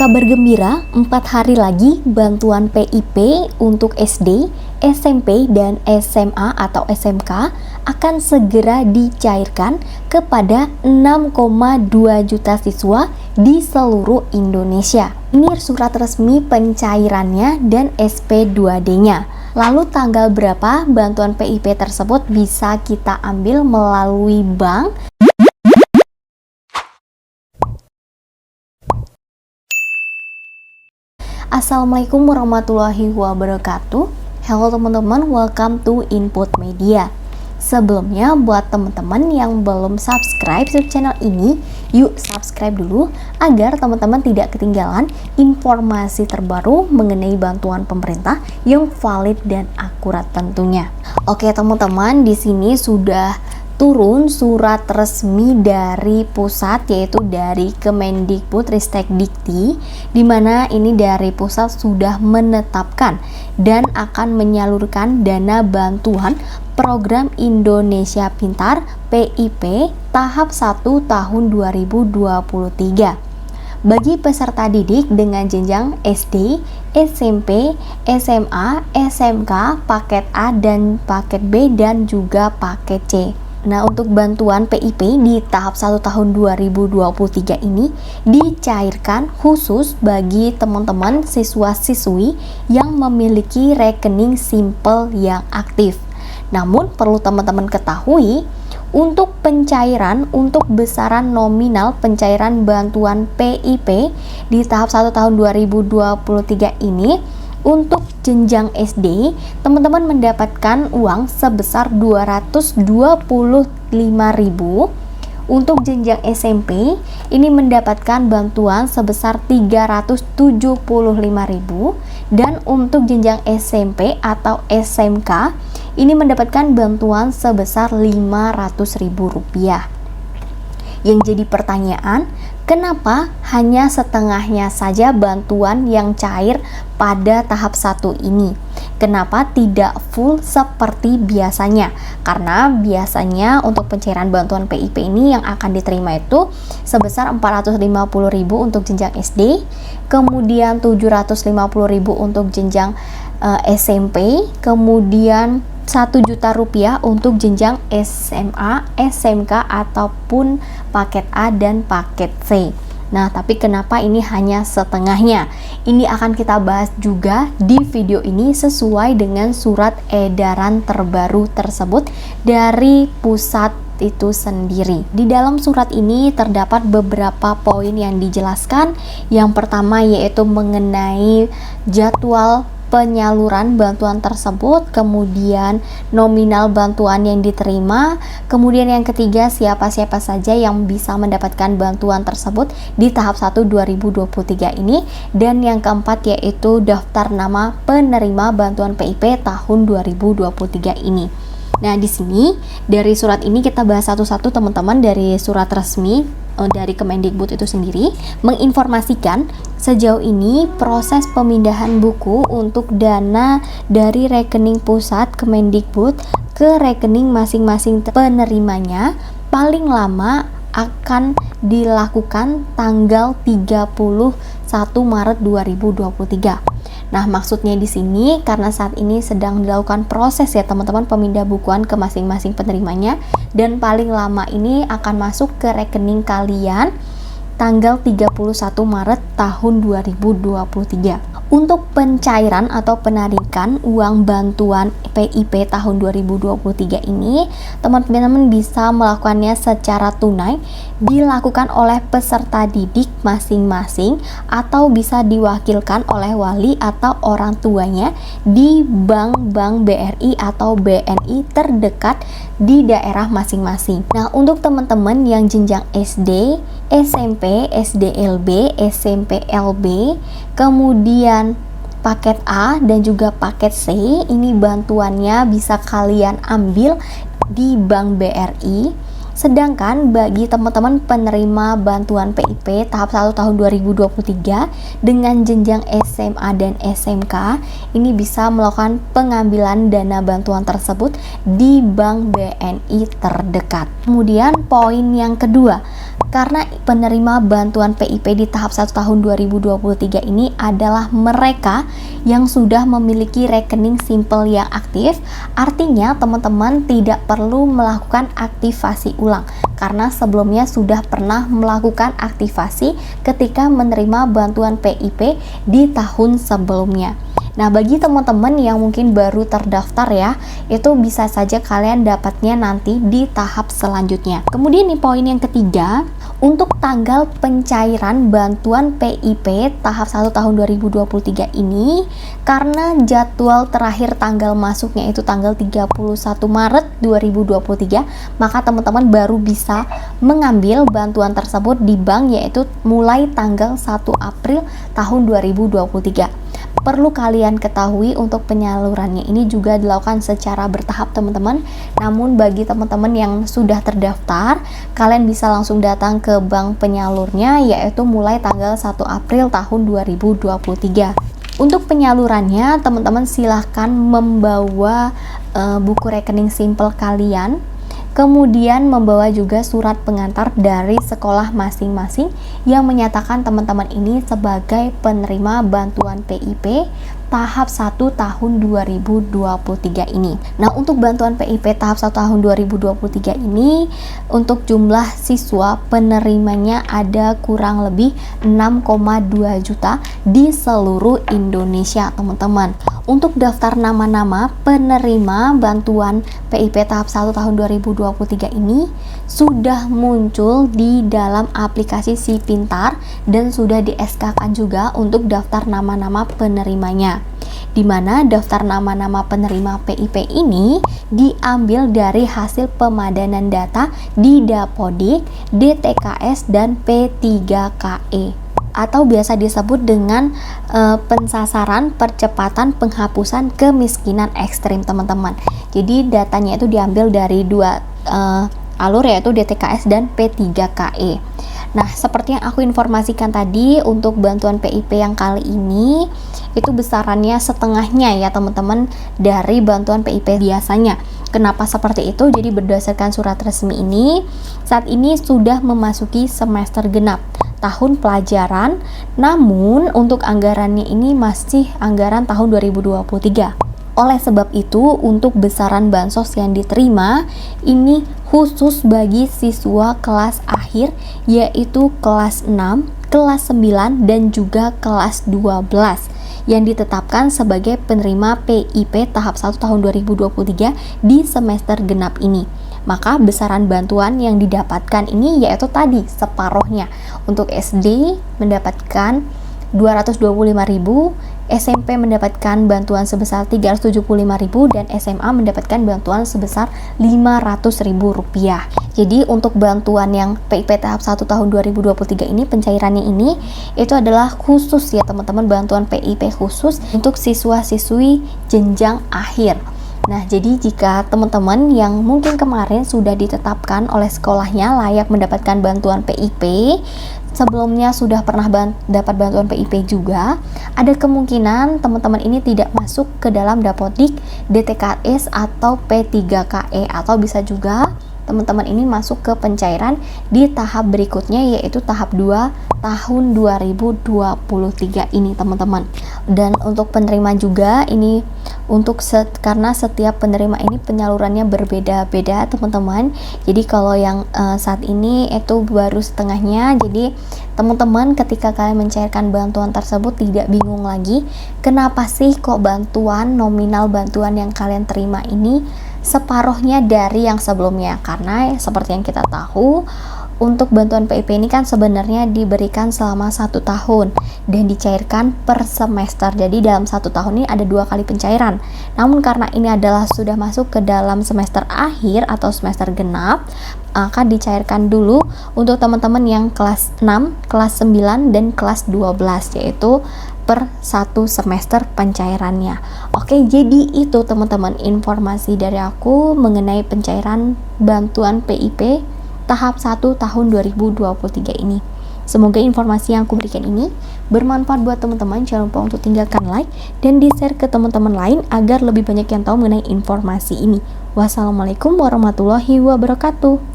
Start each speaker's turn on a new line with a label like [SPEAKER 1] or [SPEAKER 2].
[SPEAKER 1] Kabar gembira, 4 hari lagi bantuan PIP untuk SD, SMP, dan SMA atau SMK akan segera dicairkan kepada 6,2 juta siswa di seluruh Indonesia. Ini surat resmi pencairannya dan SP2D-nya. Lalu tanggal berapa bantuan PIP tersebut bisa kita ambil melalui bank? Assalamualaikum warahmatullahi wabarakatuh. Halo teman-teman, welcome to Input Media. Sebelumnya buat teman-teman yang belum subscribe YouTube channel ini, yuk subscribe dulu agar teman-teman tidak ketinggalan informasi terbaru mengenai bantuan pemerintah yang valid dan akurat tentunya. Oke teman-teman, di sini sudah turun surat resmi dari pusat, yaitu dari Kemendikbudristekdikti, di mana ini dari pusat sudah menetapkan dan akan menyalurkan dana bantuan program Indonesia Pintar PIP tahap 1 tahun 2023 bagi peserta didik dengan jenjang SD, SMP, SMA, SMK, paket A dan paket B dan juga paket C. Nah, untuk bantuan PIP di tahap 1 tahun 2023 ini dicairkan khusus bagi teman-teman siswa-siswi yang memiliki rekening simple yang aktif. Namun perlu teman-teman ketahui, untuk pencairan untuk besaran nominal pencairan bantuan PIP di tahap 1 tahun 2023 ini, untuk jenjang SD, teman-teman mendapatkan uang sebesar 225.000. Untuk jenjang SMP, ini mendapatkan bantuan sebesar 375.000. Dan untuk jenjang SMP atau SMK, ini mendapatkan bantuan sebesar 500.000 rupiah. Yang jadi pertanyaan, kenapa hanya setengahnya saja bantuan yang cair pada tahap 1 ini? Kenapa tidak full seperti biasanya? Karena biasanya untuk pencairan bantuan PIP ini yang akan diterima itu sebesar 450.000 untuk jenjang SD, kemudian 750.000 untuk jenjang SMP, kemudian 1 juta rupiah untuk jenjang SMA, SMK ataupun paket A dan paket C. Nah, tapi kenapa ini hanya setengahnya? Ini akan kita bahas juga di video ini sesuai dengan surat edaran terbaru tersebut dari pusat itu sendiri. Di dalam surat ini terdapat beberapa poin yang dijelaskan. Yang pertama yaitu mengenai jadwal penyaluran bantuan tersebut, kemudian nominal bantuan yang diterima, kemudian yang ketiga siapa-siapa saja yang bisa mendapatkan bantuan tersebut di tahap 1 2023 ini, dan yang keempat yaitu daftar nama penerima bantuan PIP tahun 2023 ini. Nah, di sini dari surat ini kita bahas satu-satu teman-teman. Dari surat resmi dari Kemendikbud itu sendiri menginformasikan sejauh ini proses pemindahan buku untuk dana dari rekening pusat Kemendikbud ke rekening masing-masing penerimanya paling lama akan dilakukan tanggal 31 Maret 2023. Nah, maksudnya di sini karena saat ini sedang dilakukan proses ya teman-teman pemindah bukuan ke masing-masing penerimanya, dan paling lama ini akan masuk ke rekening kalian tanggal 31 Maret tahun 2023. Untuk pencairan atau penarikan uang bantuan PIP tahun 2023 ini, teman-teman bisa melakukannya secara tunai, dilakukan oleh peserta didik masing-masing, atau bisa diwakilkan oleh wali atau orang tuanya di bank-bank BRI atau BNI terdekat di daerah masing-masing. Nah, untuk teman-teman yang jenjang SD, SMP, SDLB, SMP LB, kemudian paket A dan juga paket C, ini bantuannya bisa kalian ambil di Bank BRI Sedangkan bagi teman-teman penerima bantuan PIP tahap 1 tahun 2023 dengan jenjang SMA dan SMK, ini bisa melakukan pengambilan dana bantuan tersebut di Bank BNI terdekat. Kemudian poin yang kedua, karena penerima bantuan PIP di tahap 1 tahun 2023 ini adalah mereka yang sudah memiliki rekening simple yang aktif, artinya teman-teman tidak perlu melakukan aktivasi ulang karena sebelumnya sudah pernah melakukan aktivasi ketika menerima bantuan PIP di tahun sebelumnya. Nah, bagi teman-teman yang mungkin baru terdaftar ya, itu bisa saja kalian dapatnya nanti di tahap selanjutnya. Kemudian nih poin yang ketiga, untuk tanggal pencairan bantuan PIP tahap 1 tahun 2023 ini, karena jadwal terakhir tanggal masuknya itu tanggal 31 Maret 2023, maka teman-teman baru bisa mengambil bantuan tersebut di bank, yaitu mulai tanggal 1 April tahun 2023. Perlu kalian ketahui untuk penyalurannya ini juga dilakukan secara bertahap teman-teman. Namun bagi teman-teman yang sudah terdaftar, kalian bisa langsung datang ke bank penyalurnya, yaitu mulai tanggal 1 April tahun 2023. Untuk penyalurannya, teman-teman silahkan membawa buku rekening simple kalian, kemudian membawa juga surat pengantar dari sekolah masing-masing yang menyatakan teman-teman ini sebagai penerima bantuan PIP tahap 1 tahun 2023 ini. Nah, untuk bantuan PIP tahap 1 tahun 2023 ini, untuk jumlah siswa penerimanya ada kurang lebih 6,2 juta di seluruh Indonesia, teman-teman. Untuk daftar nama-nama penerima bantuan PIP tahap 1 tahun 2023 ini sudah muncul di dalam aplikasi Si Pintar dan sudah di SK-kan juga untuk daftar nama-nama penerimanya, di mana daftar nama-nama penerima PIP ini diambil dari hasil pemadanan data di Dapodik, DTKS, dan P3KE, atau biasa disebut dengan pensasaran percepatan penghapusan kemiskinan ekstrim, teman-teman. Jadi datanya itu diambil dari dua alur, yaitu DTKS dan P3KE. Nah, seperti yang aku informasikan tadi, untuk bantuan PIP yang kali ini itu besarannya setengahnya ya teman-teman dari bantuan PIP biasanya. Kenapa seperti itu? Jadi berdasarkan surat resmi ini, saat ini sudah memasuki semester genap tahun pelajaran, namun untuk anggarannya ini masih anggaran tahun 2023. Oleh sebab itu, untuk besaran bansos yang diterima ini khusus bagi siswa kelas akhir, yaitu kelas 6, kelas 9, dan juga kelas 12 yang ditetapkan sebagai penerima PIP tahap 1 tahun 2023 di semester genap ini. Maka besaran bantuan yang didapatkan ini yaitu tadi separohnya. Untuk SD mendapatkan 225.000, SMP mendapatkan bantuan sebesar 375.000, dan SMA mendapatkan bantuan sebesar Rp500.000. Jadi untuk bantuan yang PIP tahap 1 tahun 2023 ini, pencairannya ini itu adalah khusus ya teman-teman, bantuan PIP khusus untuk siswa-siswi jenjang akhir. Nah, jadi jika teman-teman yang mungkin kemarin sudah ditetapkan oleh sekolahnya layak mendapatkan bantuan PIP, sebelumnya sudah pernah dapat bantuan PIP juga, ada kemungkinan teman-teman ini tidak masuk ke dalam Dapodik, DTKS, atau P3KE, atau bisa juga teman-teman ini masuk ke pencairan di tahap berikutnya, yaitu tahap 2 tahun 2023 ini teman-teman. Dan untuk penerima juga ini karena setiap penerima ini penyalurannya berbeda-beda teman-teman. Jadi kalau yang saat ini itu baru setengahnya, jadi teman-teman ketika kalian mencairkan bantuan tersebut tidak bingung lagi kenapa sih kok bantuan nominal bantuan yang kalian terima ini separuhnya dari yang sebelumnya. Karena seperti yang kita tahu, untuk bantuan PIP ini kan sebenarnya diberikan selama 1 tahun dan dicairkan per semester. Jadi dalam 1 tahun ini ada 2 kali pencairan. Namun karena ini adalah sudah masuk ke dalam semester akhir atau semester genap, akan dicairkan dulu untuk teman-teman yang kelas 6, kelas 9, dan kelas 12, yaitu per 1 semester pencairannya. Oke, jadi itu teman-teman informasi dari aku mengenai pencairan bantuan PIP tahap 1 tahun 2023 ini. Semoga informasi yang aku berikan ini bermanfaat buat teman-teman. Jangan lupa untuk tinggalkan like dan di-share ke teman-teman lain agar lebih banyak yang tahu mengenai informasi ini. Wassalamualaikum warahmatullahi wabarakatuh.